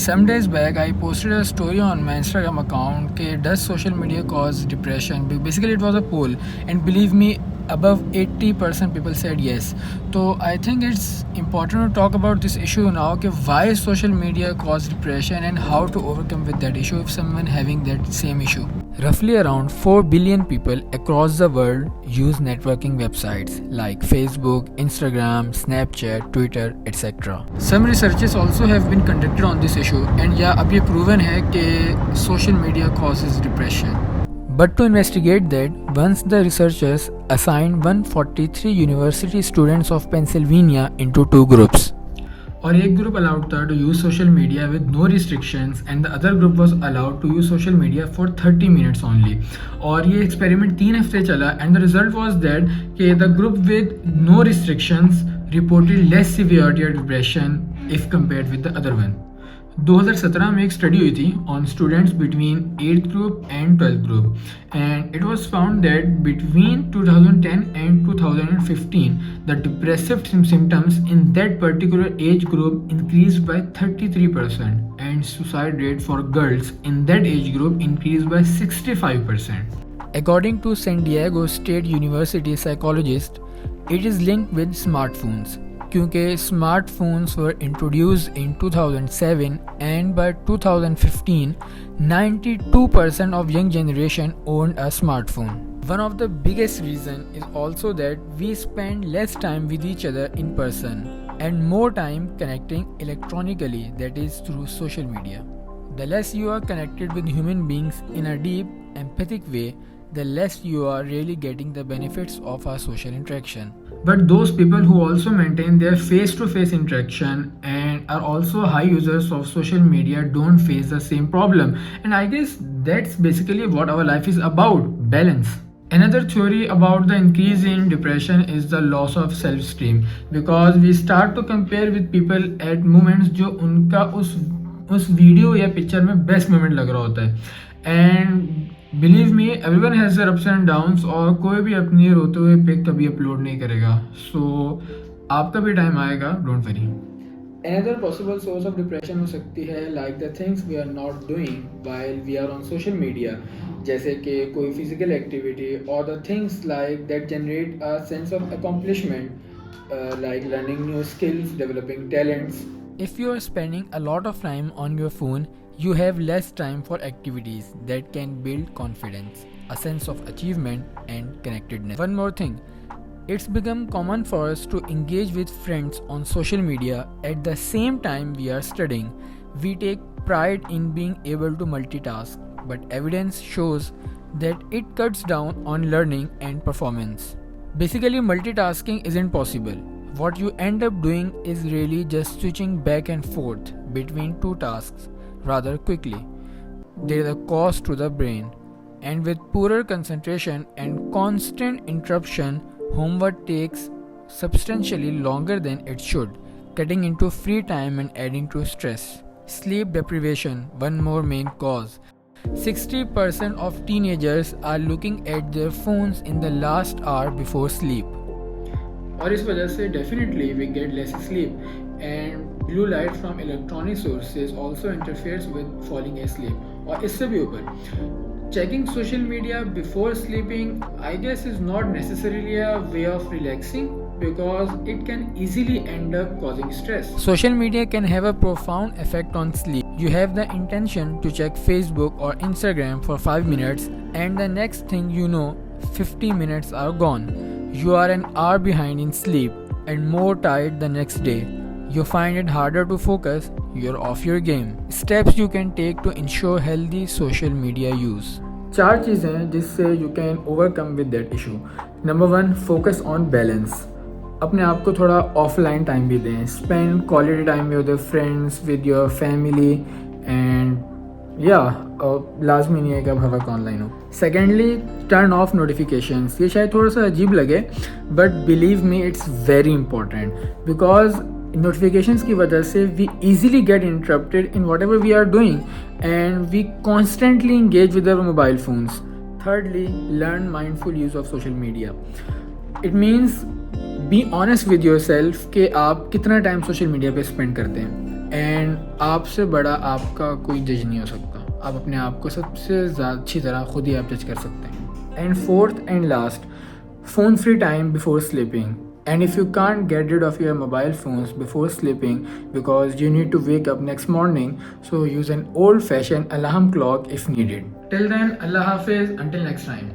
Some days back, I posted a story on my Instagram account. Does social media cause depression? Basically, it was a poll, and believe me, above 80% people said yes. So I think it's important to talk about this issue now. Why social media cause depression and how to overcome with that issue if someone having that same issue. Roughly around 4 billion people across the world use networking websites like Facebook, Instagram, Snapchat, Twitter, etc. Some researches also have been conducted on this issue, and अब ये proven है कि social media causes depression. But to investigate that, once the researchers assigned 143 university students of Pennsylvania into two groups. और एक group allowed था to use social media with no restrictions and the other group was allowed to use social media for 30 minutes only. और ये experiment 3 हफ्ते चला and the result was that कि the group with no restrictions reported less severity of depression if compared with the other one. 2017 में एक study हुई थी on students between 8th group and 12th group and it was found that between 2010 and 2015 the depressive symptoms in that particular age group increased by 33% and suicide rate for girls in that age group increased by 65%. According to San Diego State University psychologist, it is linked with smartphones. क्योंकि smartphones were introduced in 2007 and by 2015, 92% of young generation owned a smartphone. One of the biggest reasons is also that we spend less time with each other in person and more time connecting electronically, that is through social media. The less you are connected with human beings in a deep, empathic way, the less you are really getting the benefits of our social interaction. But those people who also maintain their face-to-face interaction and are also high users of social media don't face the same problem. And I guess that's basically what our life is about, balance. Another theory about the increase in depression is the loss of self-esteem, because we start to compare with people at moments जो उनका उस video या picture में best moment लग रहा होता है. And believe me, everyone has their ups and downs, और कोई भी अपनी रोते हुए पिक कभी अपलोड नहीं करेगा. सो आपका भी टाइम आएगा, don't worry. Another possible source of depression हो सकती है like the things we are not doing while we are on social media, जैसे कि कोई physical activity or the things like that generate a sense of accomplishment, like learning new skills, developing talents. If you are spending a lot of time on your phone, you have less time for activities that can build confidence, a sense of achievement and connectedness. One more thing, it's become common for us to engage with friends on social media at the same time we are studying. We take pride in being able to multitask, but evidence shows that it cuts down on learning and performance. Basically, multitasking isn't possible. What you end up doing is really just switching back and forth between two tasks rather quickly. There is a cost to the brain, and with poorer concentration and constant interruption, homework takes substantially longer than it should, cutting into free time and adding to stress. Sleep deprivation, one more main cause. 60% of teenagers are looking at their phones in the last hour before sleep. और इस वजह से definitely we get less sleep, and blue light from electronic sources also interferes with falling asleep. और इससे भी ऊपर, checking social media before sleeping, I guess, is not necessarily a way of relaxing, because it can easily end up causing stress. Social media can have a profound effect on sleep. You have the intention to check Facebook or Instagram for 5 minutes, and the next thing you know, 50 minutes are gone. You are an hour behind in sleep and more tired the next day. You find it harder to focus, you're off your game. Steps you can take to ensure healthy social media use. 4 चीज़ें जिससे you can overcome with that issue. Number 1, focus on balance. अपने आप को थोड़ा offline time भी दें. Spend quality time with your friends, with your family, and लाजमी नहीं है कि अब हर वक्त ऑनलाइन हो. Secondly, turn off notifications. ये शायद थोड़ा सा अजीब लगे, but believe me, it's very important, because notifications की वजह से we easily get interrupted in whatever we are doing and we constantly engage with our mobile phones. Thirdly, learn mindful use of social media. It means be honest with yourself कि आप कितना time social media पे spend करते हैं. And आपसे बड़ा आपका कोई जज नहीं हो सकता. आप अपने आप को सबसे ज़्यादा अच्छी तरह खुद ही आप जज कर सकते हैं. And fourth and last, phone free time before sleeping. And if you can't get rid of your mobile phones before sleeping because you need to wake up next morning, so use an old fashioned alarm clock if needed. Till then, Allah Hafiz, until next time.